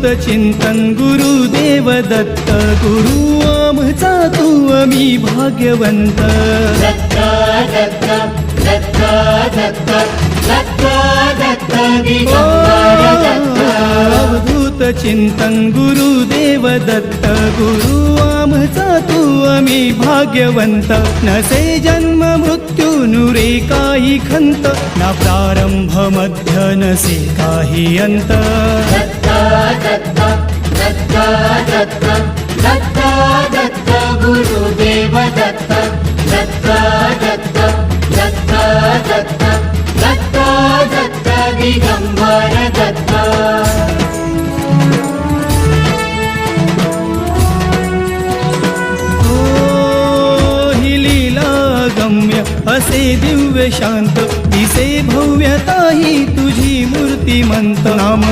चिंतन गुरुदेव दत्त गुरु आमचा तू आम्ही भाग्यवंत दत्त दत्त दत्त दत्त दत्त दत्त दिगंबर दत्त अवधूत चिंतन गुरुदेव दत्त गुरु आमचा तू आम्ही भाग्यवंत नसे जन्म मृत्यू नुरे काही खंत ना प्रारंभ मध्य नसे काही अंत दत्त दत्त दत्त दत्त दत्त दत्त गुरुदेव दत्त दत्त दत्त दत्त दत्त दत्त दत्त दिगंबर दत्त असे दिव्य शांत दिसे भव्यता ही तुझी मूर्तिमंत नाम